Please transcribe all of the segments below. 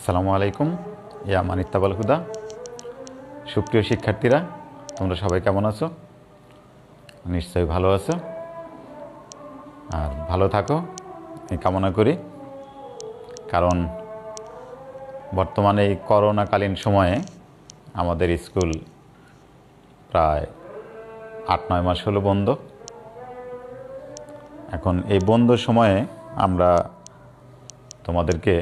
আসসালামু আলাইকুম, ইয়া মানিত্তাবাল হুদা। সুপ্রিয় শিক্ষার্থীরা, তোমরা সবাই কেমন আছো? নিশ্চয়ই ভালো আছো আর ভালো থাকো এই কামনা করি। কারণ বর্তমানে এই করোনাকালীন সময়ে আমাদের স্কুল প্রায় ৮-৯ মাস হলো বন্ধ। এখন এই বন্ধ সময়ে আমরা তোমাদেরকে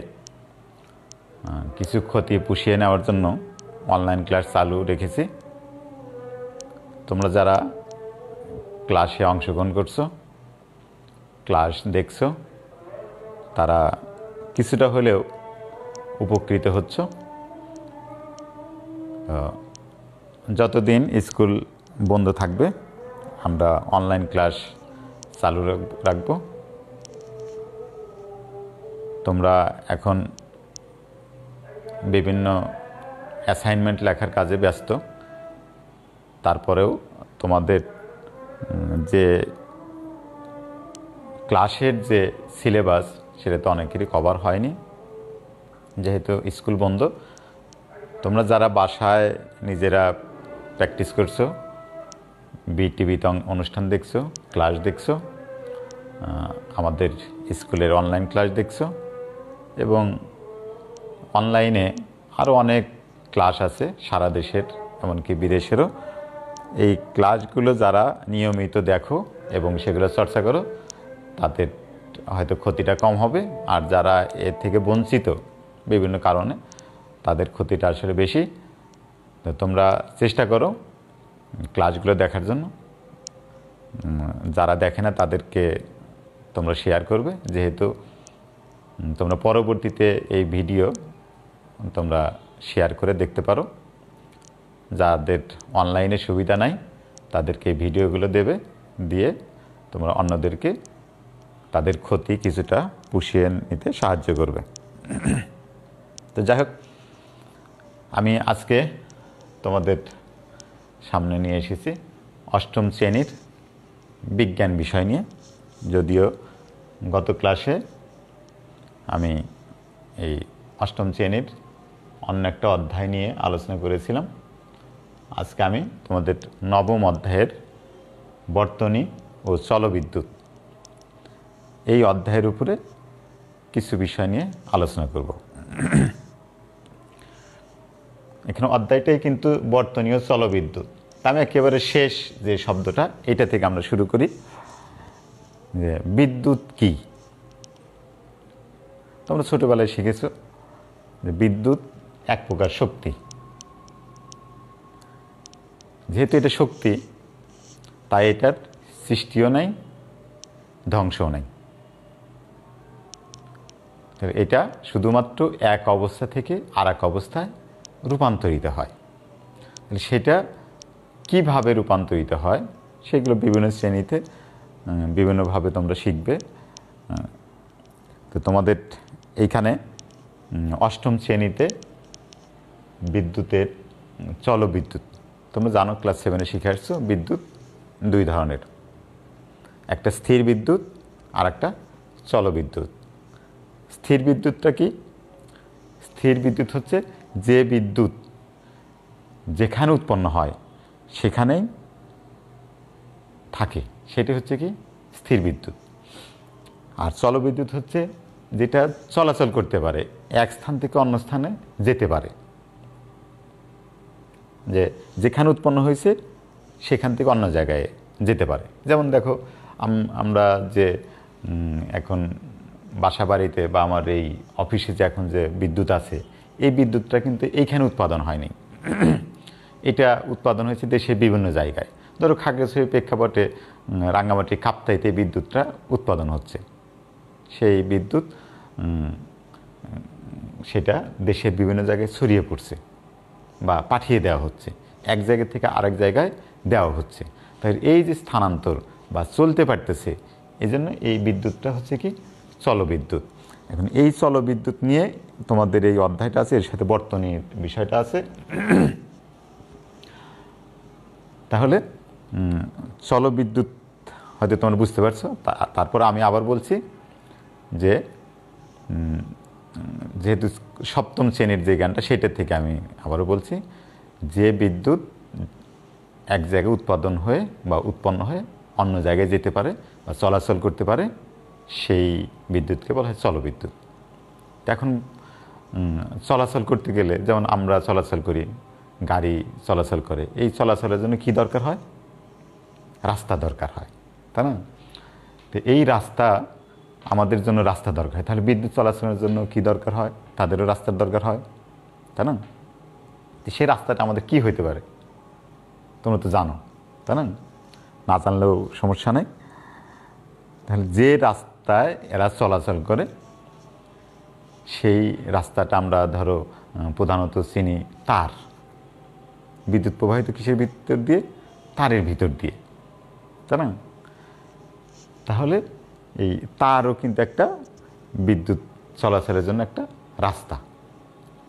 কিছু ক্ষতি পুষিয়ে নেওয়ার জন্য অনলাইন ক্লাস চালু রেখেছি। তোমরা যারা ক্লাসে অংশগ্রহণ করছো, ক্লাস দেখছো, তারা কিছুটা হলেও উপকৃত হচ্ছ। যতদিন স্কুল বন্ধ থাকবে আমরা অনলাইন ক্লাস চালু রাখব। তোমরা এখন বিভিন্ন অ্যাসাইনমেন্ট লেখার কাজে ব্যস্ত, তারপরেও তোমাদের যে ক্লাসের যে সিলেবাস সেটা তো অনেকেরই কভার হয়নি, যেহেতু স্কুল বন্ধ। তোমরা যারা বাসায় নিজেরা প্র্যাকটিস করছো, বিটিভিতে অনুষ্ঠান দেখছো, ক্লাস দেখছো, আমাদের স্কুলের অনলাইন ক্লাস দেখছো, এবং অনলাইনে আরও অনেক ক্লাস আছে সারা দেশের, এমনকি বিদেশেরও। এই ক্লাসগুলো যারা নিয়মিত দেখো এবং সেগুলো চর্চা করো, তাদের হয়তো ক্ষতিটা কম হবে। আর যারা এর থেকে বঞ্চিত বিভিন্ন কারণে, তাদের ক্ষতিটা আসলে বেশি। তো তোমরা চেষ্টা করো ক্লাসগুলো দেখার জন্য। যারা দেখে না তাদেরকে তোমরা শেয়ার করবে, যেহেতু তোমরা পরবর্তীতে এই ভিডিও তোমরা শেয়ার করে দেখতে পারো। যাদের অনলাইনে সুবিধা নাই তাদেরকে এই ভিডিওগুলো দেবে, দিয়ে তোমরা অন্যদেরকে তাদের ক্ষতি কিছুটা পুষিয়ে নিতে সাহায্য করবে। তো যাই হোক, আমি আজকে তোমাদের সামনে নিয়ে এসেছি অষ্টম শ্রেণীর বিজ্ঞান বিষয় নিয়ে। যদিও গত ক্লাসে আমি এই অষ্টম শ্রেণীর অন্য একটা অধ্যায় নিয়ে আলোচনা করেছিলাম। আজকে আমি তোমাদের নবম অধ্যায়ের বর্তনী ও চলবিদ্যুৎ এই অধ্যায়ের উপরে কিছু বিষয় নিয়ে আলোচনা করব। এখানে অধ্যায়টাই কিন্তু বর্তনী ও চলবিদ্যুৎ। আমি একেবারে শেষ যে শব্দটা, এটা থেকে আমরা শুরু করি যে বিদ্যুৎ কি। তোমরা ছোটোবেলায় শিখেছো যে বিদ্যুৎ এক প্রকার শক্তি। যেহেতু এটা শক্তি, তাই এটার সৃষ্টিও নাই, ধ্বংসও নাই। এটা শুধুমাত্র এক অবস্থা থেকে আর এক অবস্থায় রূপান্তরিত হয়। সেটা কিভাবে রূপান্তরিত হয় সেগুলো বিভিন্ন শ্রেণীতে বিভিন্নভাবে তোমরা শিখবে। তো তোমাদের এইখানে অষ্টম শ্রেণীতে বিদ্যুতের চলবিদ্যুৎ, তোমরা জানো ক্লাস 7-এ শিখে আসছো। বিদ্যুৎ দুই ধরনের, একটা স্থির বিদ্যুৎ আর একটা চলবিদ্যুৎ। স্থির বিদ্যুৎটা কি? স্থির বিদ্যুৎ হচ্ছে যে বিদ্যুৎ যেখানে উৎপন্ন হয় সেখানেই থাকে, সেটি হচ্ছে কি স্থির বিদ্যুৎ। আর চলবিদ্যুৎ হচ্ছে যেটা চলাচল করতে পারে, এক স্থান থেকে অন্য স্থানে যেতে পারে। যে যেখানে উৎপন্ন হয়েছে সেখান থেকে অন্য জায়গায় যেতে পারে। যেমন দেখো, আমরা যে এখন বাসা বাড়িতে বা আমার এই অফিসে যে এখন যে বিদ্যুৎ আছে, এই বিদ্যুৎটা কিন্তু এইখানে উৎপাদন হয়নি। এটা উৎপাদন হয়েছে দেশের বিভিন্ন জায়গায়। ধরো খাগড়াছড়ি প্রেক্ষাপটে রাঙ্গামাটি কাপ্তাইতে বিদ্যুৎটা উৎপাদন হচ্ছে। সেই বিদ্যুৎ সেটা দেশের বিভিন্ন জায়গায় ছড়িয়ে পড়ছে বা পাঠিয়ে দেওয়া হচ্ছে, এক জায়গা থেকে আরেক জায়গায় দেওয়া হচ্ছে। তাই এই যে স্থানান্তর বা চলতে পারতেছে, এই জন্য এই বিদ্যুৎটা হচ্ছে কি চলবিদ্যুৎ। এখন এই চলবিদ্যুৎ নিয়ে তোমাদের এই অধ্যায়টা আছে, এর সাথে বর্তনীর বিষয়টা আছে। তাহলে চলবিদ্যুৎ হয়তো তোমরা বুঝতে পারছো। তারপর আমি আবার বলছি যে যেহেতু সপ্তম শ্রেণীর যে গানটা সেটার থেকে আমি আবারও বলছি, যে বিদ্যুৎ এক জায়গায় উৎপাদন হয়ে বা উৎপন্ন হয়ে অন্য জায়গায় যেতে পারে বা চলাচল করতে পারে, সেই বিদ্যুৎকে বলা হয় চলবিদ্যুৎ। এখন চলাচল করতে গেলে যেমন আমরা চলাচল করি, গাড়ি চলাচল করে, এই চলাচলের জন্য কি দরকার হয়? রাস্তা দরকার হয়, তাই না? তো এই রাস্তা, আমাদের জন্য রাস্তা দরকার হয়, তাহলে বিদ্যুৎ চলাচলের জন্য কি দরকার হয়? তাদেরও রাস্তার দরকার হয়, তাই না? তো সেই রাস্তাটা আমাদের কি হইতে পারে? তোমরা তো জানো, তাই না? না জানলেও সমস্যা নেই। তাহলে যে রাস্তায় এরা চলাচল করে, সেই রাস্তাটা আমরা ধরো প্রধানত চিনি তার। বিদ্যুৎ প্রবাহিত কিসের ভিতর দিয়ে? তারের ভিতর দিয়ে, তাই না? তাহলে এই তারও কিন্তু একটা বিদ্যুৎ চলাচলের জন্য একটা রাস্তা।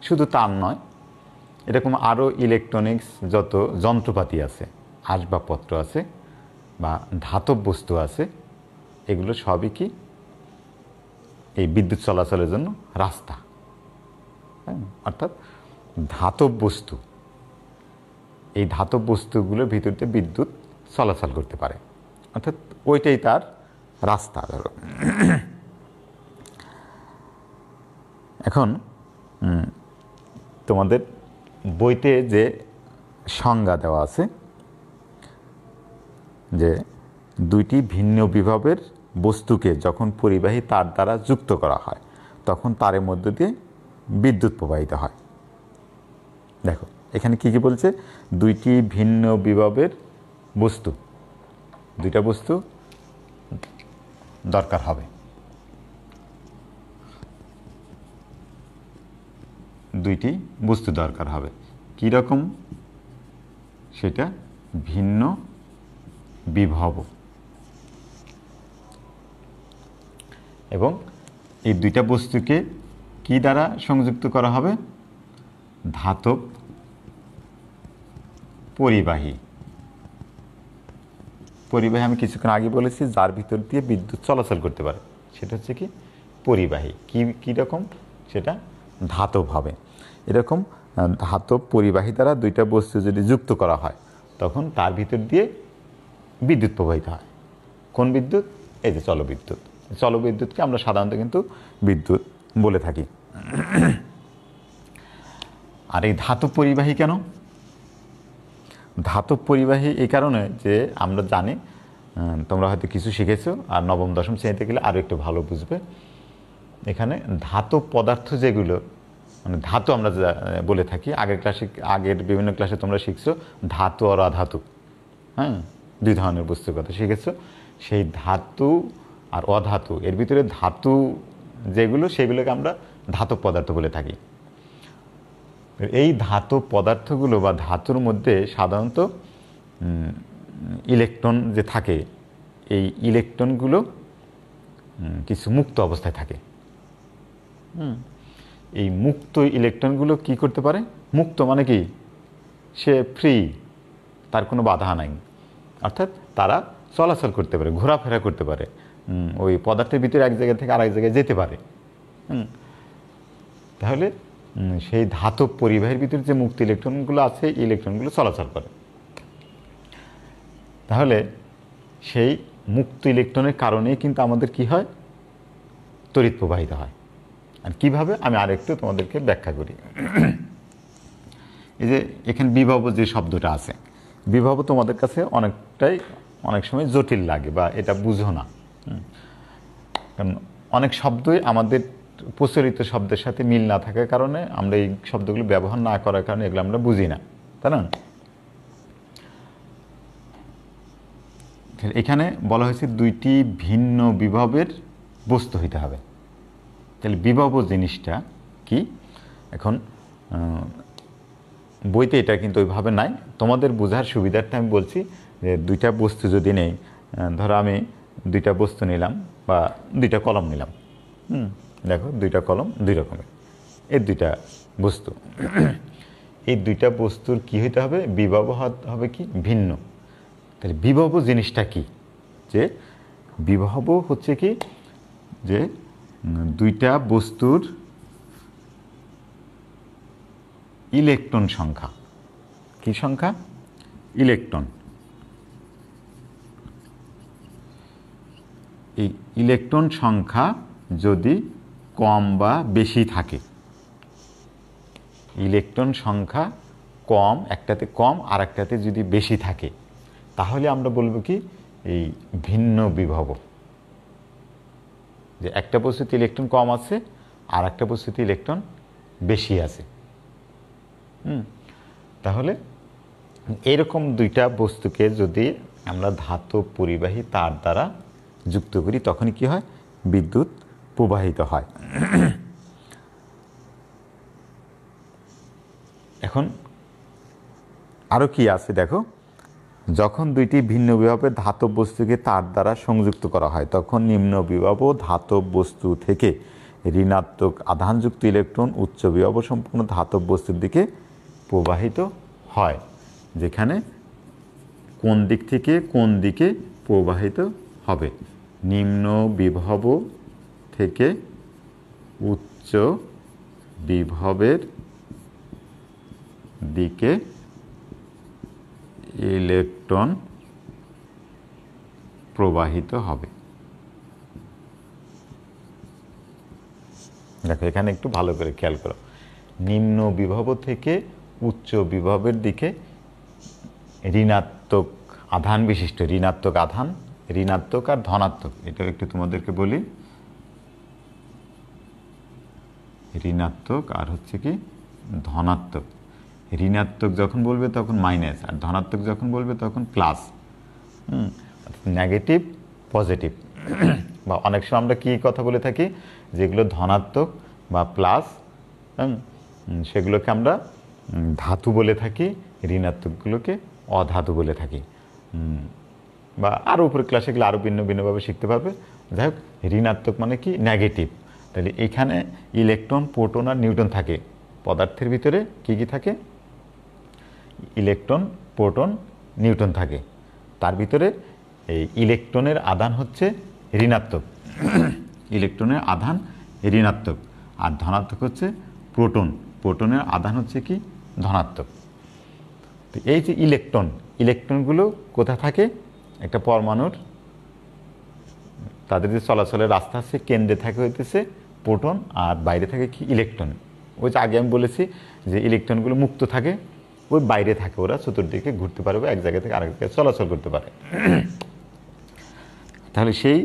শুধু তার নয়, এরকম আরও ইলেকট্রনিক্স যত যন্ত্রপাতি আছে, আসবাবপত্র আছে বা ধাতব বস্তু আছে, এগুলো সবই কি এই বিদ্যুৎ চলাচলের জন্য রাস্তা। অর্থাৎ ধাতব বস্তু, এই ধাতব বস্তুগুলোর ভিতর দিয়ে বিদ্যুৎ চলাচল করতে পারে, অর্থাৎ ওইটাই তার রাস্তা। ধরো এখন তোমাদের বইতে যে সংজ্ঞা দেওয়া আছে, যে দুইটি ভিন্ন বিভবের বস্তুকে যখন পরিবাহী তার দ্বারা যুক্ত করা হয়, তখন তারের মধ্য দিয়ে বিদ্যুৎ প্রবাহিত হয়। দেখো এখানে কি কি বলছে? দুইটি ভিন্ন বিভবের বস্তু, দুইটা বস্তু দরকার হবে, দুইটি বস্তু দরকার হবে। কী রকম? সেটা ভিন্ন বিভব, এবং এই দুইটা বস্তুকে কি দ্বারা সংযুক্ত করা হবে? ধাতব পরিবাহী। পরিবাহী আমি কিছুক্ষণ আগে বলেছি, যার ভিতর দিয়ে বিদ্যুৎ চলাচল করতে পারে, সেটা হচ্ছে কি পরিবাহী। কী রকম? সেটা ধাতব হবে। এরকম ধাতব পরিবাহী দ্বারা দুইটা বস্তু যদি যুক্ত করা হয়, তখন তার ভিতর দিয়ে বিদ্যুৎ প্রবাহিত হয়। কোন বিদ্যুৎ? এই যে চলবিদ্যুৎ। চলবিদ্যুৎকে আমরা সাধারণত কিন্তু বিদ্যুৎ বলে থাকি। আর এই ধাতব পরিবাহী কেন? ধাতব পরিবাহী এই কারণে যে আমরা জানি, তোমরা হয়তো কিছু শিখেছো, আর নবম দশম শ্রেণীতে গেলে আরও একটু ভালো বুঝবে। এখানে ধাতব পদার্থ যেগুলো, মানে ধাতু আমরা বলে থাকি, আগের বিভিন্ন ক্লাসে তোমরা শিখছো ধাতু আর অধাতু, হ্যাঁ, দুই ধরনের বস্তুর কথা শিখেছো। সেই ধাতু আর অধাতু, এর ভিতরে ধাতু যেগুলো, সেগুলোকে আমরা ধাতব পদার্থ বলে থাকি। এই ধাতব পদার্থগুলো বা ধাতুর মধ্যে সাধারণত ইলেকট্রন যে থাকে, এই ইলেকট্রনগুলো কিছু মুক্ত অবস্থায় থাকে। এই মুক্ত ইলেকট্রনগুলো কি করতে পারে? মুক্ত মানে কি? সে ফ্রি, তার কোনো বাধা নাই, অর্থাৎ তারা চলাচল করতে পারে, ঘোরাফেরা করতে পারে, ওই পদার্থের ভিতরে এক জায়গা থেকে আরেক জায়গায় যেতে পারে। তাহলে সেই ধাতব পরিবাহের ভিতরে যে মুক্ত ইলেকট্রনগুলো আছে, ইলেকট্রনগুলো চলাচল করে। তাহলে সেই মুক্ত ইলেকট্রনের কারণেই কিন্তু আমাদের কি হয়? তড়িৎ প্রবাহিত হয়। আর কিভাবে? আমি আরেকটু তোমাদেরকে ব্যাখ্যা করি। এই যে এখানে বিভব যে শব্দটা আছে, বিভব তোমাদের কাছে অনেক সময় জটিল লাগে বা এটা বুঝো না। কারণ অনেক শব্দই আমাদের প্রচলিত শব্দের সাথে মিল না থাকার কারণে, আমরা এই শব্দগুলো ব্যবহার না করার কারণে এগুলো আমরা বুঝি না, তাই না? এখানে বলা হয়েছে দুইটি ভিন্ন বিভবের বস্তু হইতে হবে। তাহলে বিভব জিনিসটা কি? এখন বইতে এটা কিন্তু ওইভাবে নাই, তোমাদের বোঝার সুবিধার্থে আমি বলছি যে দুইটা বস্তু যদি নেই, ধরো আমি দুইটা বস্তু নিলাম বা দুইটা কলম নিলাম, দেখো দুইটা কলম দুই রকমের, এই দুইটা বস্তু, এই দুইটা বস্তুর কি হইতে হবে? বিভব হবে কি? ভিন্ন। তাহলে বিভব জিনিসটা কি? যে বিভব হচ্ছে কি, যে দুইটা বস্তুর ইলেকট্রন সংখ্যা। কি সংখ্যা? ইলেকট্রন। এই ইলেকট্রন সংখ্যা যদি কম বা বেশি থাকে, ইলেকট্রন সংখ্যা কম, একটাতে কম আর একটাতে যদি বেশি থাকে, তাহলে আমরা বলবো কি এই ভিন্ন বিভব, যে একটা বস্তুতে ইলেকট্রন কম আছে আর একটা বস্তুতে ইলেকট্রন বেশি আছে। তাহলে এরকম দুইটা বস্তুকে যদি আমরা ধাতব পরিবাহী তার দ্বারা যুক্ত করি, তখনই কি হয়? বিদ্যুৎ প্রবাহিত হয়। এখন আরও কি আছে দেখো, যখন দুইটি ভিন্ন বিভবের ধাতব বস্তুকে তার দ্বারা সংযুক্ত করা হয়, তখন নিম্ন বিভব ধাতব বস্তু থেকে ঋণাত্মক আধানযুক্ত ইলেকট্রন উচ্চ বিভব সম্পূর্ণ ধাতব বস্তুর দিকে প্রবাহিত হয়। যেখানে কোন দিক থেকে কোন দিকে প্রবাহিত হবে? নিম্ন বিভব থেকে উচ্চ বিভবের দিকে ইলেকট্রন প্রবাহিত হবে। দেখো এখানে একটু ভালো করে খেয়াল করো, নিম্ন বিভব থেকে উচ্চ বিভবের দিকে ঋণাত্মক আধান বিশিষ্ট, ঋণাত্মক আধান, ঋণাত্মক আর ধনাত্মক, এটাও একটু তোমাদেরকে বলি, ঋণাত্মক আর হচ্ছে কি ধনাত্মক। ঋণাত্মক যখন বলবে তখন মাইনাস, আর ধনাত্মক যখন বলবে তখন প্লাস। নেগেটিভ পজিটিভ, বা অনেক সময় আমরা কী কথা বলে থাকি, যেগুলো ধনাত্মক বা প্লাস সেগুলোকে আমরা ধাতু বলে থাকি, ঋণাত্মকগুলোকে অধাতু বলে থাকি। বা আরও উপরে ক্লাসে গেলে আরও ভিন্ন ভিন্নভাবে শিখতে পারবে। যাই হোক, ঋণাত্মক মানে কি? নেগেটিভ। তাহলে এখানে ইলেকট্রন, প্রোটন আর নিউট্রন থাকে। পদার্থের ভিতরে কি কি থাকে? ইলেকট্রন, প্রোটন, নিউট্রন থাকে। তার ভিতরে এই ইলেকট্রনের আধান হচ্ছে ঋণাত্মক, ইলেকট্রনের আধান ঋণাত্মক, আর ধনাত্মক হচ্ছে প্রোটন, প্রোটনের আধান হচ্ছে কি? ধনাত্মক। তো এই যে ইলেকট্রন, ইলেকট্রনগুলো কোথা থাকে? একটা পরমাণুর তাদের যে চলাচলের রাস্তা আছে, কেন্দ্রে থাকে হইতেছে প্রোটন আর বাইরে থাকে কি? ইলেকট্রন। ওই যে আগে আমি বলেছি যে ইলেকট্রনগুলো মুক্ত থাকে, ওই বাইরে থাকে, ওরা চতুর্দিকে ঘুরতে পারবে, এক জায়গা থেকে আরেক জায়গায় চলাচল করতে পারে। তাহলে সেই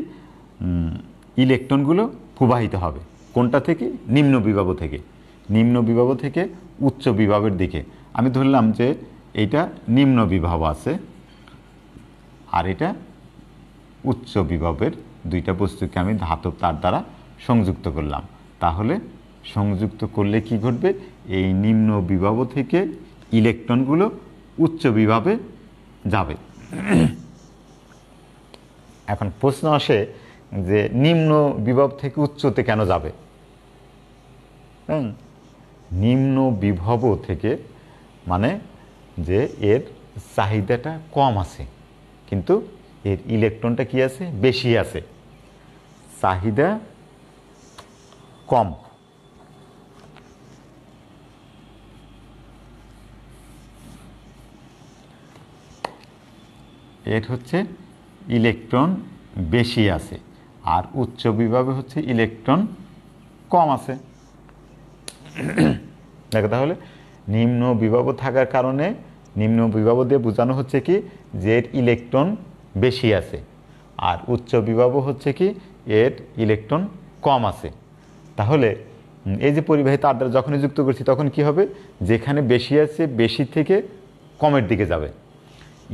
ইলেকট্রনগুলো প্রবাহিত হবে কোনটা থেকে? নিম্ন বিভব থেকে। নিম্ন বিভব থেকে উচ্চ বিভবের দিকে। আমি ধরলাম যে এইটা নিম্ন বিভব আছে আর এটা উচ্চ বিভবের, দুইটা বস্তুকে আমি ধাতব তার দ্বারা সংযুক্ত করলাম। তাহলে সংযুক্ত করলে কি ঘটবে? এই নিম্ন বিভব থেকে ইলেকট্রনগুলো উচ্চ বিভবে যাবে। এখন প্রশ্ন আসে যে নিম্ন বিভব থেকে উচ্চতে কেন যাবে? নিম্ন বিভব থেকে মানে যে এর চাহিদাটা কম আছে, কিন্তু এর ইলেকট্রনটা কি আছে? বেশি আছে। চাহিদা কম, এর হচ্ছে ইলেকট্রন বেশি আছে, আর উচ্চ বিভবে হচ্ছে ইলেকট্রন কম আছে। দেখো তাহলে নিম্ন বিভব থাকার কারণে, নিম্ন বিভব দিয়ে বোঝানো হচ্ছে কি? যে এর ইলেকট্রন বেশি আছে, আর উচ্চ বিভব হচ্ছে কি? এর ইলেকট্রন কম আছে। তাহলে এই যে পরিবাহী তার দ্বারা যখনই যুক্ত করছি তখন কি হবে? যেখানে বেশি আছে, বেশি থেকে কমের দিকে যাবে।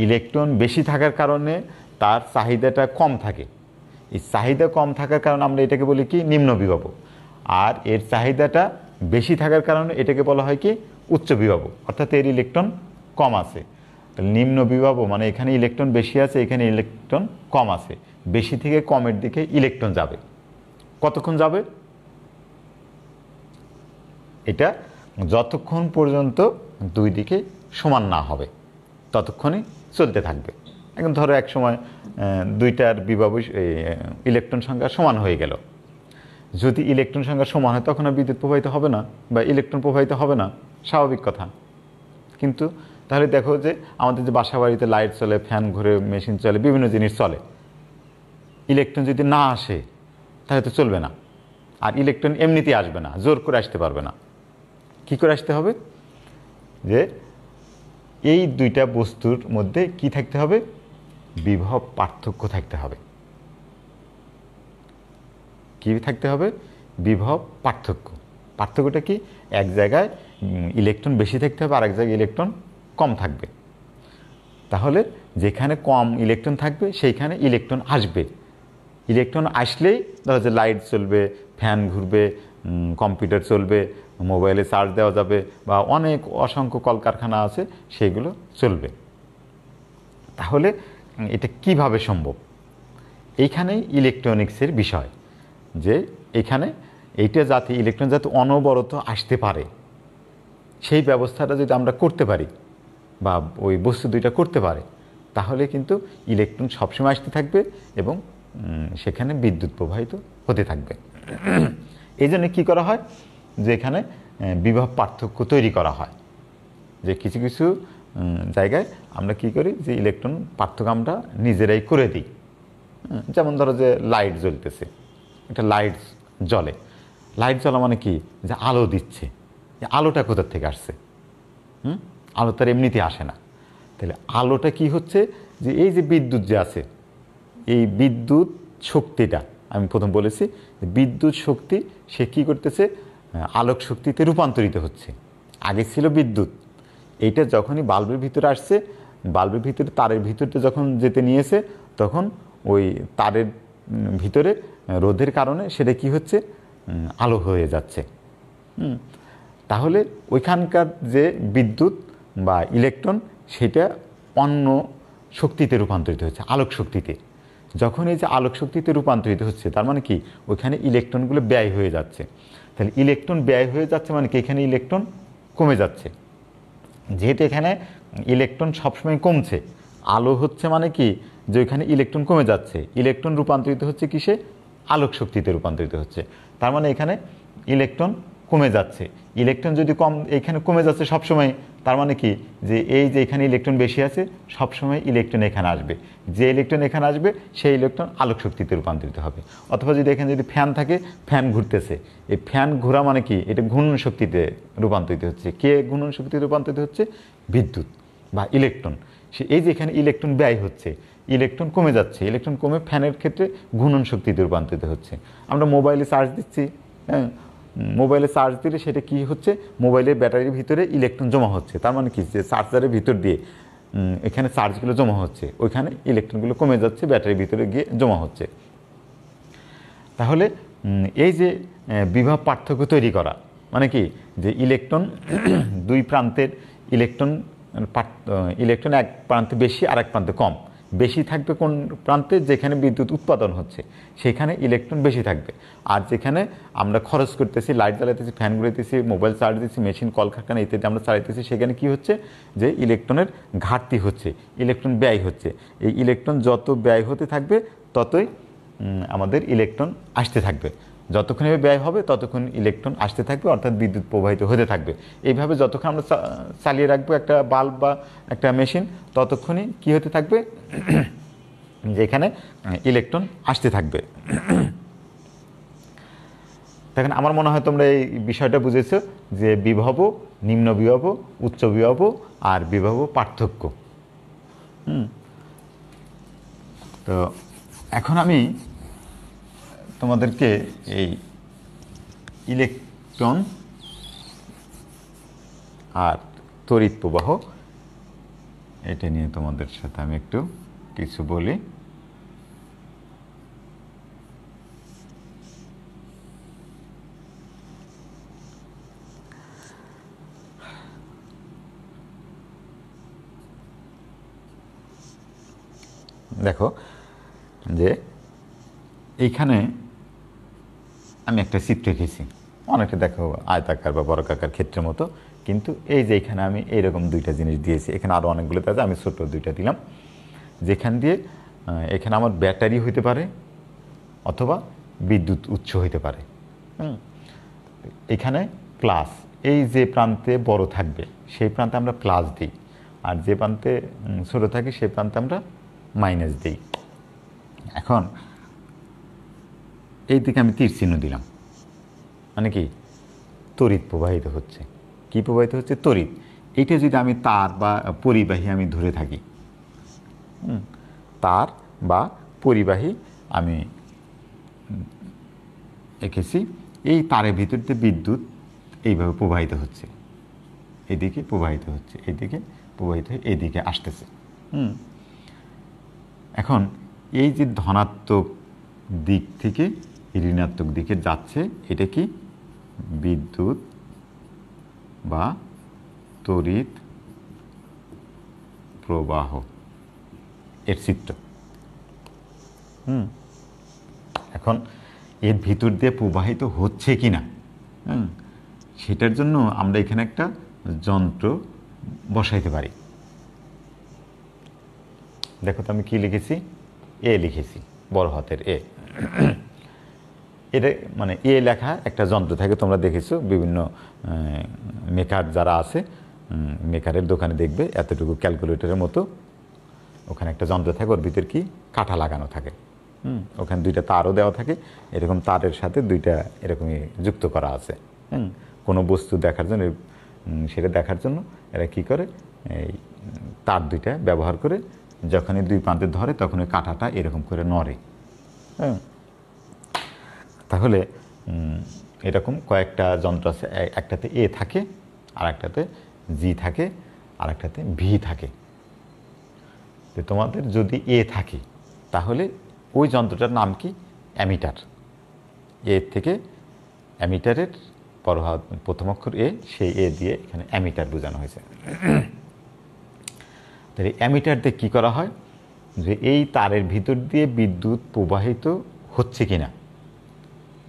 ইলেকট্রন বেশি থাকার কারণে তার চাহিদাটা কম থাকে। এই চাহিদা কম থাকার কারণে আমরা এটাকে বলি কি? নিম্ন বিভব। আর এর চাহিদাটা বেশি থাকার কারণে এটাকে বলা হয় কি? উচ্চ বিভব, অর্থাৎ এর ইলেকট্রন কম আছে। তাহলে নিম্ন বিভব মানে এখানে ইলেকট্রন বেশি আছে, এখানে ইলেকট্রন কম আছে। বেশি থেকে কমের দিকে ইলেকট্রন যাবে। কতক্ষণ যাবে? এটা যতক্ষণ পর্যন্ত দুই দিকে সমান না হবে ততক্ষণই চলতে থাকবে। এখন ধরো এক সময় দুইটার বিভব ইলেকট্রন সংখ্যা সমান হয়ে গেল, যদি ইলেকট্রন সংখ্যা সমান হয় তখন আর বিদ্যুৎ প্রবাহিত হবে না বা ইলেকট্রন প্রবাহিত হবে না, স্বাভাবিক কথা। কিন্তু তাহলে দেখো যে আমাদের যে বাসা বাড়িতে লাইট চলে, ফ্যান ঘুরে, মেশিন চলে, বিভিন্ন জিনিস চলে, ইলেকট্রন যদি না আসে তাহলে তো চলবে না। আর ইলেকট্রন এমনিতেই আসবে না, জোর করে আসতে পারবে না। কি করে আসতে হবে? যে এই দুইটা বস্তুর মধ্যে কি থাকতে হবে? বিভব পার্থক্য থাকতে হবে। কি থাকতে হবে? বিভব পার্থক্য। পার্থক্যটা কি? এক জায়গায় ইলেকট্রন বেশি থাকতে হবে, আর এক জায়গায় ইলেকট্রন কম থাকবে। তাহলে যেখানে কম ইলেকট্রন থাকবে সেইখানে ইলেকট্রন আসবে। ইলেকট্রন আসলেই ধরো যে লাইট চলবে, ফ্যান ঘুরবে, কম্পিউটার চলবে, মোবাইলে চার্জ দেওয়া যাবে, বা অনেক অসংখ্য কলকারখানা আছে সেগুলো চলবে। তাহলে এটা কিভাবে সম্ভব? এইখানেই ইলেকট্রনিক্সের বিষয়, যে এখানে এইটা যাতে ইলেকট্রন যাতে অনবরত আসতে পারে সেই ব্যবস্থাটা যদি আমরা করতে পারি বা ওই বস্তু দুইটা করতে পারে, তাহলে কিন্তু ইলেকট্রন সবসময় আসতে থাকবে এবং সেখানে বিদ্যুৎ প্রবাহিত হতে থাকবে। এই জন্য কী করা হয়? যে এখানে বিভব পার্থক্য তৈরি করা হয়, যে কিছু কিছু জায়গায় আমরা কি করি, যে ইলেকট্রন পার্থক্য আমরা নিজেরাই করে দিই। যেমন ধরো যে লাইট জ্বলতেছে, একটা লাইট জ্বলে, লাইট জ্বলা মানে কি? যে আলো দিচ্ছে। এই আলোটা কোথা থেকে আসছে? আলো তার এমনিতে আসে না। তাহলে আলোটা কি হচ্ছে? যে এই যে বিদ্যুৎ যে আছে, এই বিদ্যুৎ শক্তিটা আমি প্রথম বলেছি, বিদ্যুৎ শক্তি সে কী করতেছে? আলোক শক্তিতে রূপান্তরিত হচ্ছে। আগে ছিল বিদ্যুৎ, এইটা যখনই বাল্বের ভিতরে আসছে, বাল্বের ভিতরে তারের ভিতরতে যখন যেতে নিয়েছে, তখন ওই তারের ভিতরে রোধের কারণে সেটা কি হচ্ছে? আলো হয়ে যাচ্ছে। তাহলে ওইখানকার যে বিদ্যুৎ বা ইলেকট্রন সেটা অন্য শক্তিতে রূপান্তরিত হচ্ছে, আলোক শক্তিতে। যখন এই যে আলোক শক্তিতে রূপান্তরিত হচ্ছে, তার মানে কি? ওইখানে ইলেকট্রনগুলো ব্যয় হয়ে যাচ্ছে। তাহলে ইলেকট্রন ব্যয় হয়ে যাচ্ছে মানে কি? এখানে ইলেকট্রন কমে যাচ্ছে। যেহেতু এখানে ইলেকট্রন সবসময় কমছে, আলো হচ্ছে মানে কি? যে ওইখানে ইলেকট্রন কমে যাচ্ছে, ইলেকট্রন রূপান্তরিত হচ্ছে কিসে? আলোক শক্তিতে রূপান্তরিত হচ্ছে। তার মানে এখানে ইলেকট্রন কমে যাচ্ছে। ইলেকট্রন যদি এখানে কমে যাচ্ছে সবসময়, তার মানে কি? যে এই যে এখানে ইলেকট্রন বেশি আছে, সবসময় ইলেকট্রন এখানে আসবে। যে ইলেকট্রন এখানে আসবে সেই ইলেকট্রন আলোক শক্তিতে রূপান্তরিত হবে। অথবা যদি এখানে যদি ফ্যান থাকে, ফ্যান ঘুরতেছে, এই ফ্যান ঘোরা মানে কি? এটা ঘূর্ণন শক্তিতে রূপান্তরিত হচ্ছে। কে ঘূর্ণন শক্তিতে রূপান্তরিত হচ্ছে? বিদ্যুৎ বা ইলেকট্রন। এই যে এখানে ইলেকট্রন ব্যয় হচ্ছে, ইলেকট্রন কমে যাচ্ছে, ইলেকট্রন কমে ফ্যানের ক্ষেত্রে ঘূর্ণন শক্তিতে রূপান্তরিত হচ্ছে। আমরা মোবাইলে চার্জ দিচ্ছি, হ্যাঁ, মোবাইলে চার্জ দিলে সেটা কি হচ্ছে? মোবাইলের ব্যাটারির ভিতরে ইলেকট্রন জমা হচ্ছে। তার মানে কি? যে চার্জারের ভিতর দিয়ে এখানে চার্জগুলো জমা হচ্ছে, ওইখানে ইলেকট্রনগুলো কমে যাচ্ছে, ব্যাটারির ভিতরে গিয়ে জমা হচ্ছে। তাহলে এই যে বিভব পার্থক্য তৈরি করা মানে কি? যে ইলেকট্রন দুই প্রান্তের ইলেকট্রন এক প্রান্তে বেশি আর এক প্রান্তে কম। বেশি থাকবে কোন প্রান্তে? যেখানে বিদ্যুৎ উৎপাদন হচ্ছে সেখানে ইলেকট্রন বেশি থাকবে। আর যেখানে আমরা খরচ করতেছি, লাইট জ্বালাইতেছি, ফ্যান ঘুরাইতেছি, মোবাইল চার্জ দিচ্ছি, মেশিন কলকারখানা ইত্যাদি আমরা চালাইতেছি, সেখানে কি হচ্ছে? যে ইলেকট্রনের ঘাটতি হচ্ছে, ইলেকট্রন ব্যয় হচ্ছে। এই ইলেকট্রন যত ব্যয় হতে থাকবে ততই আমাদের ইলেকট্রন আসতে থাকবে। যতক্ষণ ব্যয় হবে ততক্ষণ ইলেকট্রন আসতে থাকবে, অর্থাৎ বিদ্যুৎ প্রবাহিত হতে থাকবে। এইভাবে যতক্ষণ আমরা চালিয়ে রাখবো একটা বাল্ব বা একটা মেশিন, ততক্ষণই কি হতে থাকবে? যেখানে ইলেকট্রন আসতে থাকবে। দেখেন, আমার মনে হয় তোমরা এই বিষয়টা বুঝেছো, যে বিভব, নিম্ন বিভব, উচ্চ বিভব আর বিভব পার্থক্য। তো এখন আমি তোমাদেরকে এই ইলেকট্রন আর তড়িৎ প্রবাহ এটা নিয়ে তোমাদের সাথে আমি একটু কিছু বলি। দেখো যে এইখানে আমি একটা চিত্র এঁকেছি, অনেকটা দেখো আয়তাকার বা বর্গাকার ক্ষেত্রের মতো, কিন্তু এই যে এখানে আমি এইরকম দুইটা জিনিস দিয়েছি। এখানে আরও অনেকগুলো আছে, আমি ছোট দুইটা দিলাম। যেখান দিয়ে এখানে আমার ব্যাটারি হইতে পারে অথবা বিদ্যুৎ উৎস হইতে পারে। এখানে প্লাস, এই যে প্রান্তে বড় থাকবে সেই প্রান্তে আমরা প্লাস দিই, আর যে প্রান্তে ছোট থাকে সেই প্রান্তে আমরা মাইনাস দিই। এখন এই দিকে আমি তীর চিহ্ন দিলাম, মানে কি তড়িৎ প্রবাহিত হচ্ছে। কি প্রবাহিত হচ্ছে? তড়িৎ। এইটা যদি আমি তার বা পরিবাহী আমি ধরে থাকি, তার বা পরিবাহী আমি এঁকেছি, এই তারের ভিতর দিয়ে বিদ্যুৎ এইভাবে প্রবাহিত হচ্ছে, এদিকে প্রবাহিত হচ্ছে, এইদিকে প্রবাহিত হয়ে এইদিকে আসতেছে। এখন এই যে ধনাত্মক দিক থেকে ঋণাত্মক দিকে যাচ্ছে, এটা কি বিদ্যুৎ বা তড়িৎ প্রবাহ এর চিত্র। এখন এর ভিতর দিয়ে প্রবাহিত হচ্ছে কি না সেটার জন্য আমরা এখানে একটা যন্ত্র বসাইতে পারি। দেখো তো আমি কি লিখেছি? এ লিখেছি, বড় হাতের এ। এটা মানে এ লেখা একটা যন্ত্র থাকে, তোমরা দেখেছো বিভিন্ন মেকার যারা আছে, মেকারের দোকানে দেখবে এতটুকু ক্যালকুলেটরের মতো ওখানে একটা যন্ত্র থাকে, ওর ভিতর কি কাঁটা লাগানো থাকে। ওখানে দুইটা তারও দেওয়া থাকে, এরকম তারের সাথে দুইটা এরকমই যুক্ত করা আছে। কোনো বস্তু দেখার জন্য, সেটা দেখার জন্য এরা কি করে, এই তার দুইটা ব্যবহার করে যখনই দুই প্রান্তে ধরে তখন ওই কাঁটাটা এরকম করে নড়ে। তাহলে এরকম কয়েকটা যন্ত্র আছে, একটাতে এ থাকে, আর একটাতে জি থাকে, আর একটাতে ভি থাকে। তো তোমাদের যদি এ থাকে তাহলে ওই যন্ত্রটার নাম কি? অ্যামিটার। এ থেকে অ্যামিটারের প্রথম অক্ষর এ, সেই এ দিয়ে এখানে অ্যামিটার বোঝানো হয়েছে। তাহলে অ্যামিটার দিয়ে কী করা হয়, যে এই তারের ভিতর দিয়ে বিদ্যুৎ প্রবাহিত হচ্ছে কিনা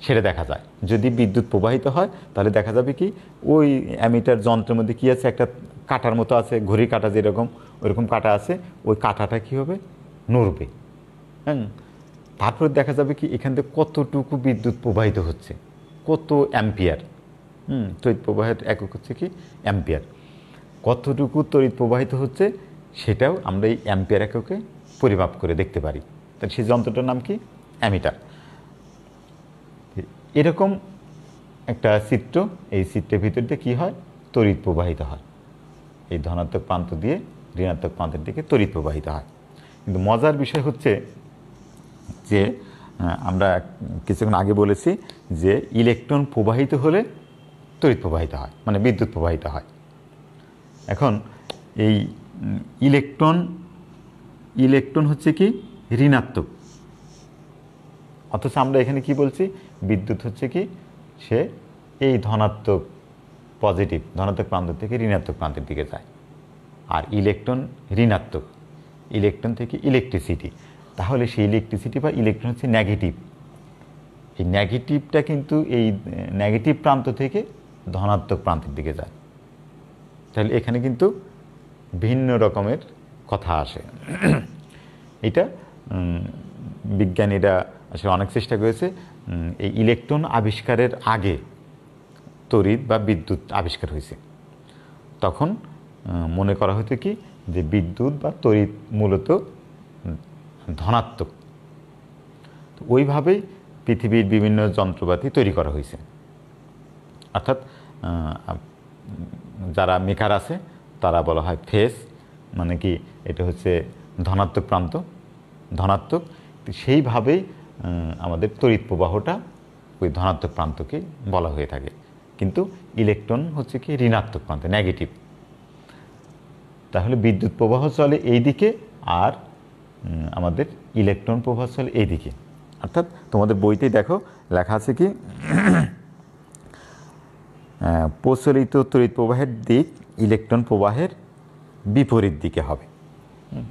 সেটা দেখা যায়। যদি বিদ্যুৎ প্রবাহিত হয় তাহলে দেখা যাবে কি, ওই অ্যামিটার যন্ত্রের মধ্যে কী আছে, একটা কাঁটার মতো আছে, ঘড়ির কাঁটা যেরকম, ওইরকম কাঁটা আছে, ওই কাঁটাটা কী হবে, নড়বে। তারপরে দেখা যাবে কি এখান থেকে কতটুকু বিদ্যুৎ প্রবাহিত হচ্ছে, কত অ্যাম্পিয়ার। তড়িৎ প্রবাহের একক হচ্ছে কি অ্যাম্পিয়ার। কতটুকু তড়িৎ প্রবাহিত হচ্ছে সেটাও আমরা এই অ্যাম্পিয়ার এককে পরিমাপ করে দেখতে পারি। তাহলে সেই যন্ত্রটার নাম কি? অ্যামিটার। এরকম একটা চিত্র, এই চিত্রের ভিতর দিয়ে কী হয়, তড়িৎ প্রবাহিত হয়। এই ধনাত্মক প্রান্ত দিয়ে ঋণাত্মক প্রান্তের দিকে তড়িৎ প্রবাহিত হয়। কিন্তু মজার বিষয় হচ্ছে যে আমরা কিছুক্ষণ আগে বলেছি যে ইলেকট্রন প্রবাহিত হলে তড়িৎ প্রবাহিত হয়, মানে বিদ্যুৎ প্রবাহিত হয়। এখন এই ইলেকট্রন হচ্ছে কি ঋণাত্মক, অথচ আমরা এখানে কি বলছি, বিদ্যুৎ হচ্ছে কি সে এই ধনাত্মক ধনাত্মক প্রান্ত থেকে ঋণাত্মক প্রান্তের দিকে যায়। আর ইলেকট্রন ঋণাত্মক, ইলেকট্রন থেকে ইলেকট্রিসিটি, তাহলে সেই ইলেকট্রিসিটি বা ইলেকট্রন হচ্ছে নেগেটিভ। এই নেগেটিভটা কিন্তু এই নেগেটিভ প্রান্ত থেকে ধনাত্মক প্রান্তের দিকে যায়। তাহলে এখানে কিন্তু ভিন্ন রকমের কথা আসে। এটা বিজ্ঞানীরা আসলে অনেক চেষ্টা করেছে। এই ইলেকট্রন আবিষ্কারের আগে তড়িৎ বা বিদ্যুৎ আবিষ্কার হয়েছে, তখন মনে করা হতো কি যে বিদ্যুৎ বা তড়িৎ মূলত ধনাত্মক। তো ওইভাবেই পৃথিবীর বিভিন্ন যন্ত্রপাতি তৈরি করা হয়েছে। অর্থাৎ যারা মেকার আছে তারা বলা হয় ফেস, মানে কি এটা হচ্ছে ধনাত্মক প্রান্ত, ধনাত্মক। সেইভাবেই আমাদের তড়িৎ প্রবাহটা ওই ধনাত্মক প্রান্তকে বলা হয়ে থাকে। কিন্তু ইলেকট্রন হচ্ছে কি ঋণাত্মক প্রান্ত, নেগেটিভ। তাহলে বিদ্যুৎ প্রবাহ চলে এই দিকে, আর আমাদের ইলেকট্রন প্রবাহ চলে এই দিকে। অর্থাৎ তোমাদের বইতেই দেখো লেখা আছে কি, প্রচলিত তড়িৎ প্রবাহের দিক ইলেকট্রন প্রবাহের বিপরীত দিকে হবে।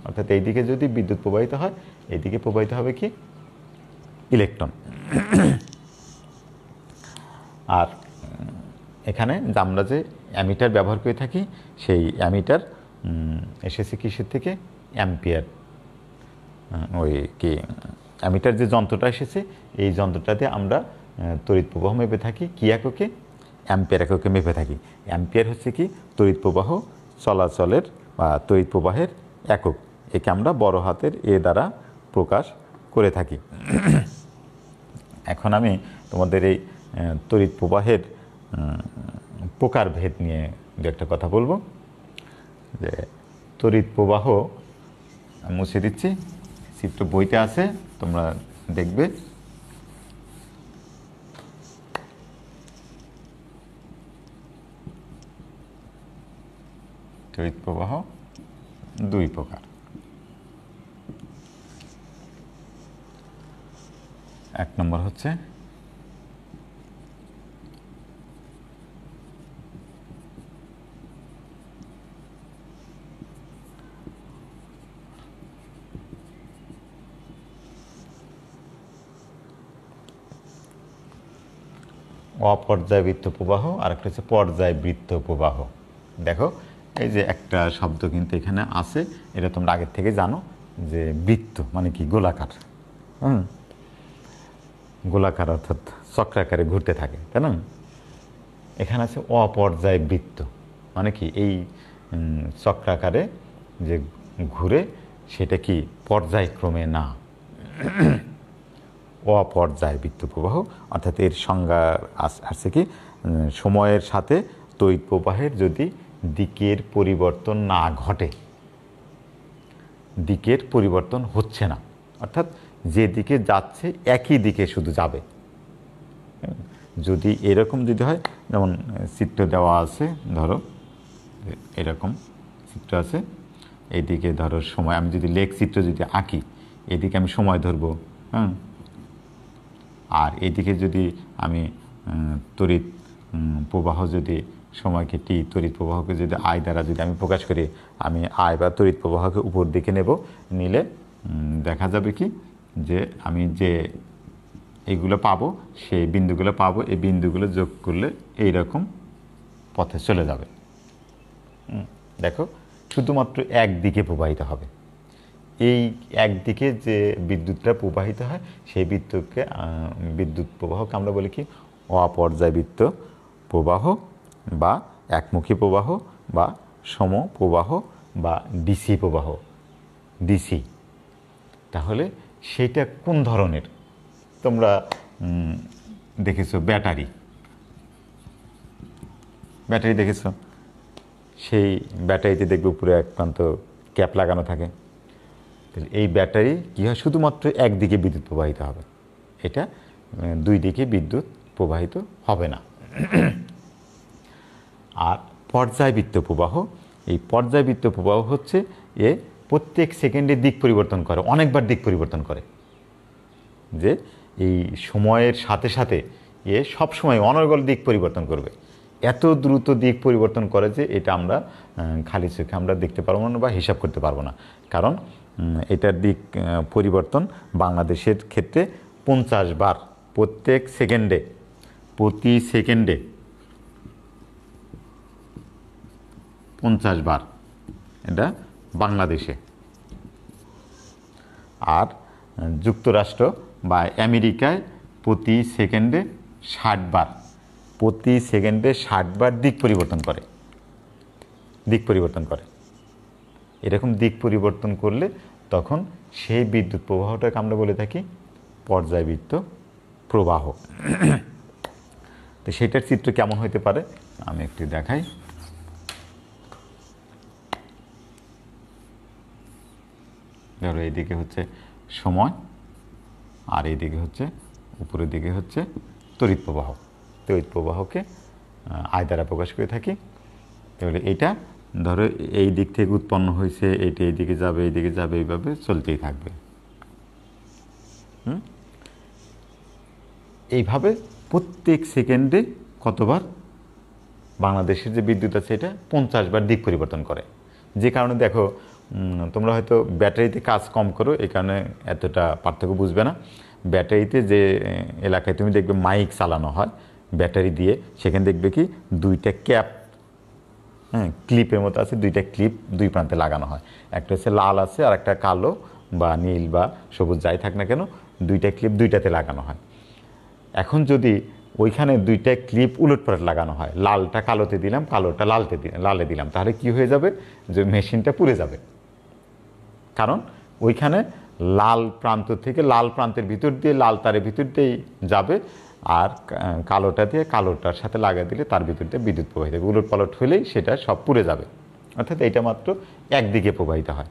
অর্থাৎ এই দিকে যদি বিদ্যুৎ প্রবাহিত হয়, এই দিকে প্রবাহিত হবে কি ইলেকট্রন। আর এখানে আমরা যে অ্যামিটার ব্যবহার করে থাকি, সেই অ্যামিটার এসেছে কিসের থেকে, অ্যাম্পিয়ার। ওই কি অ্যামিটার যে যন্ত্রটা এসেছে, এই যন্ত্রটাতে আমরা তড়িৎ প্রবাহ মেপে থাকি কী এককে? অ্যাম্পিয়ার এককে মেপে থাকি। অ্যাম্পিয়ার হচ্ছে কি? তড়িৎ প্রবাহ চলাচলের বা তড়িৎ প্রবাহের একক। একে আমরা বড় হাতের এ দ্বারা প্রকাশ করে থাকি। এখন আমি তোমাদের এই তড়িৎ প্রবাহের প্রকারভেদ নিয়ে দু একটা কথা বলবো। যে তড়িৎ প্রবাহ মুছে দিচ্ছি, চিত্র বইতে আছে, তোমরা দেখবে। তড়িৎ প্রবাহ দুই প্রকার। এক নম্বর হচ্ছে অপর্যায়বৃত্ত প্রবাহ, আর একটা হচ্ছে পর্যায়বৃত্ত প্রবাহ। দেখো এই যে একটা শব্দ কিন্তু এখানে আছে, এটা তোমরা আগের থেকে জানো যে বৃত্ত মানে কি? গোলাকার। গোলাকার অর্থাৎ চক্রাকারে ঘুরতে থাকে, তাই না? এখানে আছে অপর্যায়বৃত্ত মানে কি? এই চক্রাকারে যে ঘুরে সেটা কি পর্যায়ক্রমে না, অপর্যায়বৃত্ত প্রবাহ। অর্থাৎ এর সংজ্ঞা আসছে কি? সময়ের সাথে তড়িৎ প্রবাহের যদি দিকের পরিবর্তন না ঘটে, দিকের পরিবর্তন হচ্ছে না, অর্থাৎ যে দিকে যাচ্ছে একই দিকে শুধু যাবে। যদি এরকম যদি হয়, যেমন চিত্র দেওয়া আছে, ধরো এরকম চিত্র আছে, এইদিকে ধরো সময়, আমি যদি লেখ চিত্র যদি আঁকি, এদিকে আমি সময় ধরবো, হ্যাঁ, আর এদিকে যদি আমি তড়িৎ প্রবাহ যদি সময়কে টি, তড়িৎ প্রবাহকে যদি আয় দ্বারা যদি আমি প্রকাশ করি, আমি আয় বা তড়িৎ প্রবাহকে উপর দিকে নেব, নিলে দেখা যাবে কি যে আমি যে এইগুলো পাবো, সেই বিন্দুগুলো পাবো, এই বিন্দুগুলো যোগ করলে এইরকম পথে চলে যাবে। দেখো শুধুমাত্র একদিকে প্রবাহিত হবে। এই একদিকে যে বিদ্যুৎটা প্রবাহিত হয় সেই বিদ্যুৎ প্রবাহকে আমরা বলি কি? অপর্যায়বৃত্ত প্রবাহ বা একমুখী প্রবাহ বা সমপ্রবাহ বা ডিসি প্রবাহ, ডিসি। তাহলে সেইটা কোন ধরনের? তোমরা দেখেছো ব্যাটারি, ব্যাটারি দেখেছো? সেই ব্যাটারিতে দেখবে উপরে এক প্রান্ত ক্যাপ লাগানো থাকে। তাহলে এই ব্যাটারি কী হয়? শুধুমাত্র একদিকে বিদ্যুৎ প্রবাহিত হবে, এটা দুই দিকে বিদ্যুৎ প্রবাহিত হবে না। আর পর্যায়বৃত্ত প্রবাহ, এই পর্যায়বৃত্ত প্রবাহ হচ্ছে এ প্রত্যেক সেকেন্ডে দিক পরিবর্তন করে, অনেকবার দিক পরিবর্তন করে। যে এই সময়ের সাথে সাথে এ সবসময় অনর্গল দিক পরিবর্তন করবে। এত দ্রুত দিক পরিবর্তন করে যে এটা আমরা খালি চোখে আমরা দেখতে পারবো না বা হিসাব করতে পারবো না। কারণ এটার দিক পরিবর্তন বাংলাদেশের ক্ষেত্রে 50 বার প্রত্যেক সেকেন্ডে, প্রতি সেকেন্ডে 50 বার, এটা বাংলাদেশে। আর যুক্তরাষ্ট্র বা আমেরিকায় প্রতি সেকেন্ডে 60 বার, প্রতি সেকেন্ডে 60 বার দিক পরিবর্তন করে, দিক পরিবর্তন করে। এরকম দিক পরিবর্তন করলে তখন সেই বিদ্যুৎ প্রবাহটাকে আমরা বলে থাকি পর্যায়বৃত্ত প্রবাহ। তো সেটার চিত্র কেমন হতে পারে আমি একটু দেখাই। ধরো এইদিকে হচ্ছে সময়, আর এইদিকে হচ্ছে উপরের দিকে হচ্ছে তড়িৎ প্রবাহ। তড়িৎ প্রবাহকে আয় দ্বারা প্রকাশ করে থাকি। তাহলে এটা ধরো এই দিক থেকে উৎপন্ন হয়েছে, এইটা এইদিকে যাবে, এইদিকে যাবে, এইভাবে চলতেই থাকবে। এইভাবে প্রত্যেক সেকেন্ডে কতবার বাংলাদেশের যে বিদ্যুৎ আছে এটা 50 বার দিক পরিবর্তন করে। যে কারণে দেখো তোমরা হয়তো ব্যাটারিতে কাজ কম করো, এই কারণে এতটা পার্থক্য বুঝবে না। ব্যাটারিতে যে এলাকায় তুমি দেখবে মাইক চালানো হয় ব্যাটারি দিয়ে, সেখানে দেখবে কি দুইটা ক্যাপ, হ্যাঁ, ক্লিপের মতো আছে, দুইটা ক্লিপ দুই প্রান্তে লাগানো হয়। একটা হচ্ছে লাল আছে আর একটা কালো বা নীল বা সবুজ যাই থাক না কেন, দুইটা ক্লিপ দুইটাতে লাগানো হয়। এখন যদি ওইখানে দুইটা ক্লিপ উলটপালট লাগানো হয়, লালটা কালোতে দিলাম, কালোটা লালে দিলাম, তাহলে কি হয়ে যাবে, যে মেশিনটা পুড়ে যাবে। কারণ ওইখানে লাল প্রান্ত থেকে লাল প্রান্তের ভিতর দিয়ে লাল তারের ভিতর দিয়েই যাবে, আর কালোটা দিয়ে কালোটার সাথে লাগিয়ে দিলে তার ভিতর দিয়ে বিদ্যুৎ প্রবাহিত হবে। উলটপালট হলেই সেটা সব পুড়ে যাবে। অর্থাৎ এটা মাত্র একদিকে প্রবাহিত হয়।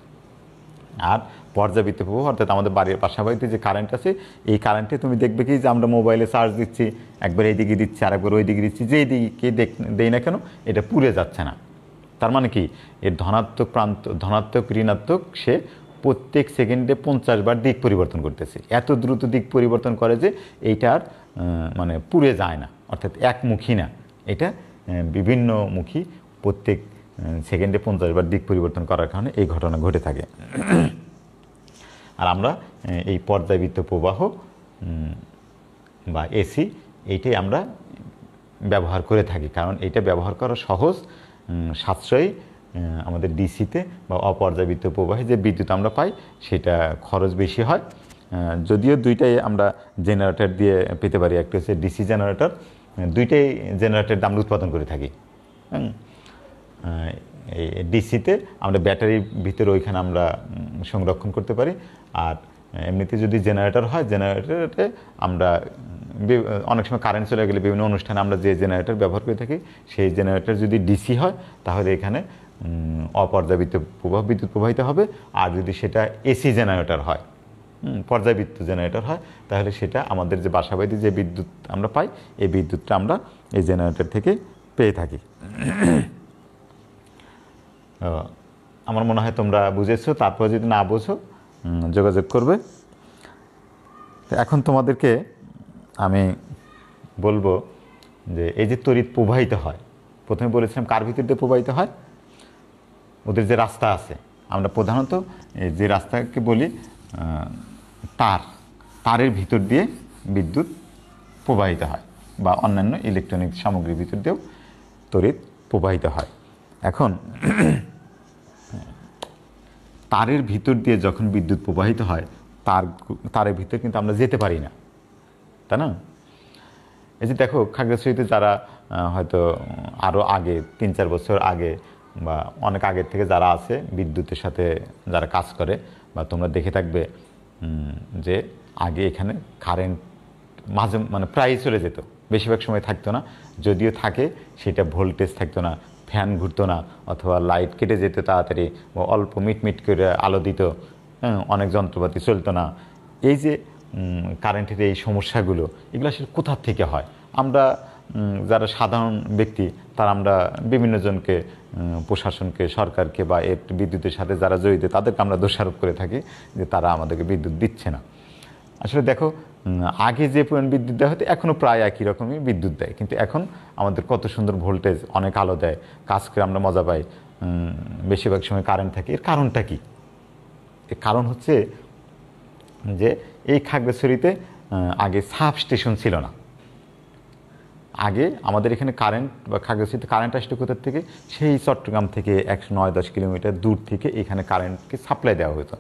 আর পর্যাবৃত্ত প্রবাহ অর্থাৎ আমাদের বাড়ির পাশাপাশি যে কারেন্ট আছে, এই কারেন্টে তুমি দেখবে কি যে আমরা মোবাইলে চার্জ দিচ্ছি, একবার এই দিকে দিচ্ছি, আরেকবার ওই দিকে দিচ্ছি, যেই দিকে দেই না কেন এটা পুড়ে যাচ্ছে না। তার মানে কি, এর ধনাত্মক প্রান্ত, ধনাত্মক ঋণাত্মক, সে প্রত্যেক সেকেন্ডে 50 বার দিক পরিবর্তন করতেছে। এত দ্রুত দিক পরিবর্তন করে যে এইটার মানে পুড়ে যায় না, অর্থাৎ একমুখী না, এটা বিভিন্নমুখী, প্রত্যেক সেকেন্ডে 50 বার দিক পরিবর্তন করার কারণে এই ঘটনা ঘটে থাকে। আর আমরা এই পর্যাবৃত্ত প্রবাহ বা এসি এইটাই আমরা ব্যবহার করে থাকি, কারণ এটা ব্যবহার করা সহজ, সাশ্রয়ী। আমাদের ডিসিতে বা অপর্যাবৃত্ত প্রবাহে যে বিদ্যুৎ আমরা পাই সেটা খরচ বেশি হয়। যদিও দুইটাই আমরা জেনারেটর দিয়ে পেতে পারি, একটা হচ্ছে ডিসি জেনারেটর, দুইটাই জেনারেটর আমরা উৎপাদন করে থাকি। এই ডিসিতে আমরা ব্যাটারির ভিতরে ওইখানে আমরা সংরক্ষণ করতে পারি, আর এমনিতে যদি জেনারেটর হয়, জেনারেটরে আমরা অনেক সময় কারেন্ট চলে গেলে বিভিন্ন অনুষ্ঠানে আমরা যে জেনারেটর ব্যবহার করে থাকি, সেই জেনারেটর যদি ডিসি হয় তাহলে এখানে অপর্যাবৃত্ত বিদ্যুৎ প্রবাহিত হবে। আর যদি সেটা এসি জেনারেটর হয়, পর্যাবৃত্ত জেনারেটর হয়, তাহলে সেটা আমাদের যে বাসাবাড়িতে যে বিদ্যুৎ আমরা পাই, এই বিদ্যুৎটা আমরা এই জেনারেটর থেকে পেয়ে থাকি। আমার মনে হয় তোমরা বুঝেছো। তারপর যদি না বোঝো যোগাযোগ করবে। এখন তোমাদেরকে আমি বলবো যে এই যে তড়িৎ প্রবাহিত হয়, প্রথমে বলেছিলাম কার ভিতর দিয়ে প্রবাহিত হয়, ওদের যে রাস্তা আছে, আমরা প্রধানত যে রাস্তাকে বলি তারের ভিতর দিয়ে বিদ্যুৎ প্রবাহিত হয়, বা অন্যান্য ইলেকট্রনিক সামগ্রীর ভিতর দিয়েও তড়িৎ প্রবাহিত হয়। এখন তারের ভিতর দিয়ে যখন বিদ্যুৎ প্রবাহিত হয়, তারের ভিতর কিন্তু আমরা যেতে পারি না, তাই না? এই যে দেখো, খাগড়াছড়িতে যারা হয়তো আরও আগে 3-4 বছর আগে বা অনেক আগের থেকে যারা আছে বিদ্যুতের সাথে যারা কাজ করে, বা তোমরা দেখে থাকবে যে আগে এখানে কারেন্ট মানে প্রায়ই চলে যেত, বেশিরভাগ সময় থাকতো না। যদিও থাকে সেটা ভোল্টেজ থাকতো না, ফ্যান ঘুরতো না, অথবা লাইট কেটে যেত তাড়াতাড়ি, বা অল্প মিটমিট করে আলো দিত, অনেক যন্ত্রপাতি চলতো না। এই যে কারেন্টের এই সমস্যাগুলো, এগুলো আসলে কোথার থেকে হয়? আমরা যারা সাধারণ ব্যক্তি, তারা আমরা বিভিন্ন জনকে, প্রশাসনকে, সরকারকে, বা এর বিদ্যুতের সাথে যারা জড়িত তাদেরকে আমরা দোষারোপ করে থাকি যে তারা আমাদেরকে বিদ্যুৎ দিচ্ছে না। আসলে দেখো, আগে যে পরিমাণ বিদ্যুৎ দেওয়া হতো এখনও প্রায় একই রকমই বিদ্যুৎ দেয়, কিন্তু এখন আমাদের কত সুন্দর ভোল্টেজ, অনেক আলো দেয়, কাজ করে আমরা মজা পাই, বেশিরভাগ সময় কারেন্ট থাকে। এর কারণটা কি? এর কারণ হচ্ছে যে এই খাগড়াছড়িতে আগে সাব স্টেশন ছিল না। আগে আমাদের এখানে কারেন্ট, বা খাগড়াছড়িতে কারেন্ট আসতো কোথার থেকে? সেই চট্টগ্রাম থেকে 109-10 কিলোমিটার দূর থেকে এখানে কারেন্টকে সাপ্লাই দেওয়া হতো।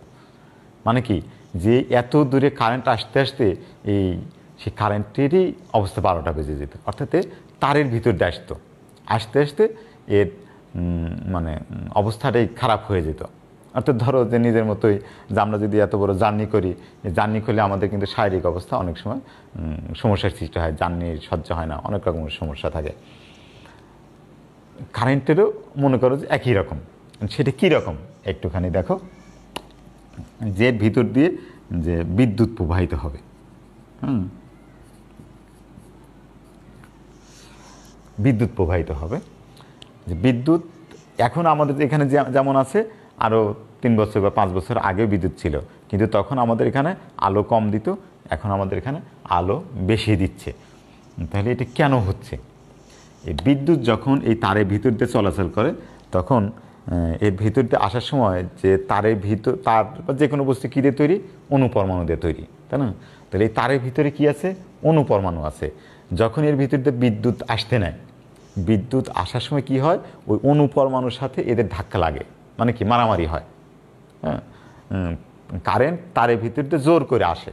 মানে কি, যে এত দূরে কারেন্ট আসতে আসতে সেই কারেন্টেরই অবস্থা 12টা বেজে যেত, অর্থাৎ তারের ভিতর দিয়ে আসতে আসতে এর মানে অবস্থাটাই খারাপ হয়ে যেত। অর্থাৎ ধরো যে নিজের মতোই যে আমরা যদি এত বড় জার্নি করি, জার্নি করলে আমাদের কিন্তু শারীরিক অবস্থা অনেক সময় সমস্যার সৃষ্টি হয়, জার্নির সহ্য হয় না, অনেক রকমের সমস্যা থাকে। কারেন্টেরও মনে করো যে একই রকম। সেটা কী রকম একটুখানি দেখো, যে ভিতর দিয়ে যে বিদ্যুৎ প্রবাহিত হবে, বিদ্যুৎ প্রবাহিত হবে, যে বিদ্যুৎ এখন আমাদের এখানে যেমন আছে, আরও 3 বছর বা 5 বছর আগেও বিদ্যুৎ ছিল, কিন্তু তখন আমাদের এখানে আলো কম দিত, এখন আমাদের এখানে আলো বেশি দিচ্ছে। তাহলে এটা কেন হচ্ছে? এই বিদ্যুৎ যখন এই তারের ভিতর দিয়ে চলাচল করে, তখন এর ভিতর দিয়ে আসার সময় যে তারের ভিতর, তার বা যে কোনো বস্তু কী দিয়ে তৈরি? অণুপরমাণু দিয়ে তৈরি, তাই না? তাহলে এই তারের ভিতরে কি আছে? অণুপরমাণু আছে। যখন এর ভিতর দিয়ে বিদ্যুৎ আসতে নেয়, বিদ্যুৎ আসার সময় কি হয়? ওই অণুপরমাণুর সাথে এদের ধাক্কা লাগে, মানে কি মারামারি হয়। হ্যাঁ, কারেন্ট তারের ভিতর দিয়ে জোর করে আসে,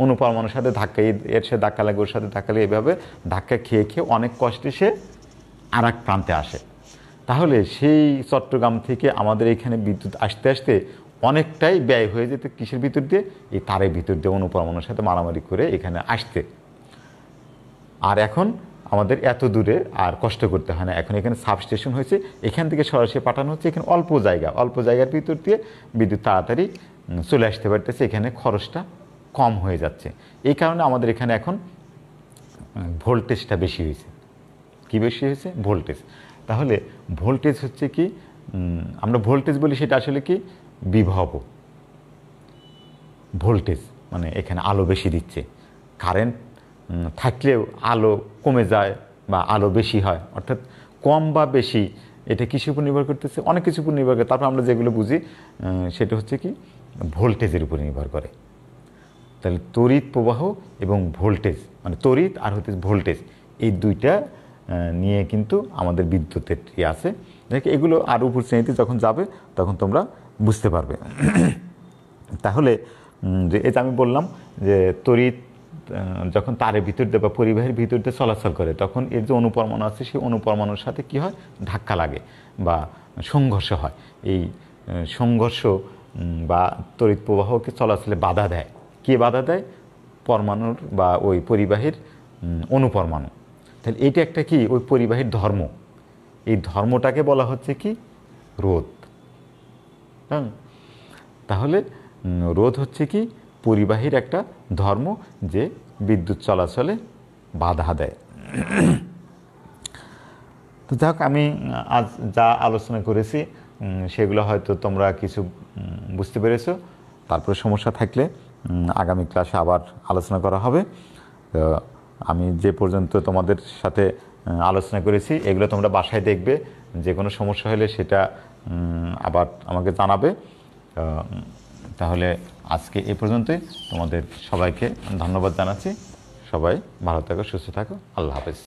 অনুপরমাণুর সাথে ধাক্কা, এর সাথে ধাক্কা লাগে, ওর সাথে ধাক্কা লাগে, এভাবে ধাক্কা খেয়ে খেয়ে অনেক কষ্টে সে আর এক প্রান্তে আসে। তাহলে সেই চট্টগ্রাম থেকে আমাদের এখানে বিদ্যুৎ আসতে আসতে অনেকটাই ব্যয় হয়ে যেত কিসের ভিতর দিয়ে, এই তারের ভিতর দিয়ে অনুপরমাণুর সাথে মারামারি করে এখানে আসতে। আর এখন আমাদের এত দূরে আর কষ্ট করতে হয় না, এখন এখানে সাবস্টেশন হয়েছে, এখান থেকে সরাসরি পাঠানো হচ্ছে। এখানে অল্প জায়গার ভিতর দিয়ে বিদ্যুৎ তাড়াতাড়ি চলে আসতে পারতেছে, এখানে খরচটা কম হয়ে যাচ্ছে। এই কারণে আমাদের এখানে এখন ভোল্টেজটা বেশি হয়েছে। কি বেশি হয়েছে? ভোল্টেজ। তাহলে ভোল্টেজ হচ্ছে কি, আমরা ভোল্টেজ বলি, সেটা আসলে কি বিভব। ভোল্টেজ মানে এখানে আলো বেশি দিচ্ছে। কারেন্ট থাকলেও আলো কমে যায় বা আলো বেশি হয়, অর্থাৎ কম বা বেশি এটা কিসের উপর নির্ভর করতেছে? অনেক কিছুর উপর নির্ভর করে। তারপর আমরা যেগুলো বুঝি সেটা হচ্ছে কি ভোল্টেজের উপর নির্ভর করে। তাহলে তড়িৎ প্রবাহ এবং ভোল্টেজ, মানে তড়িৎ আর হচ্ছে ভোল্টেজ, এই দুইটা নিয়ে কিন্তু আমাদের বিদ্যুতের আছে। দেখে এগুলো আর উপর শ্রেণীতে যখন যাবে তখন তোমরা বুঝতে পারবে। তাহলে যে এটা আমি বললাম যে তড়িৎ যখন তারের ভিতর দিয়ে বা পরিবাহের ভিতর দিয়ে চলাচল করে, তখন এর যে অনুপরমাণু আছে সেই অনুপরমাণুর সাথে কি হয়? ধাক্কা লাগে বা সংঘর্ষ হয়। এই সংঘর্ষ বা তড়িৎ প্রবাহকে চলাচলে বাধা দেয়। কে বাধা দেয়? পরমাণুর বা ওই পরিবাহীর অনুপরমাণু। তাহলে এইটা একটা কি ওই পরিবাহীর ধর্ম। এই ধর্মটাকে বলা হচ্ছে কি রোধ। হ্যাঁ, তাহলে রোধ হচ্ছে কি পরিবাহীর একটা ধর্ম, যে বিদ্যুৎ চলাচলে বাধা দেয়। তো যাক, আমি আজ যা আলোচনা করেছি সেগুলো হয়তো তোমরা কিছু বুঝতে পেরেছো। তারপরে সমস্যা থাকলে আগামী ক্লাসে আবার আলোচনা করা হবে। তো আমি যে পর্যন্ত তোমাদের সাথে আলোচনা করেছি এগুলো তোমরা বাসায় দেখবে। যে কোনো সমস্যা হলে সেটা আবার আমাকে জানাবে। তাহলে আজকে এই পর্যন্তই। তোমাদের সবাইকে ধন্যবাদ জানাচ্ছি। সবাই ভালো থাকো, সুস্থ থাকো। আল্লাহ হাফেজ।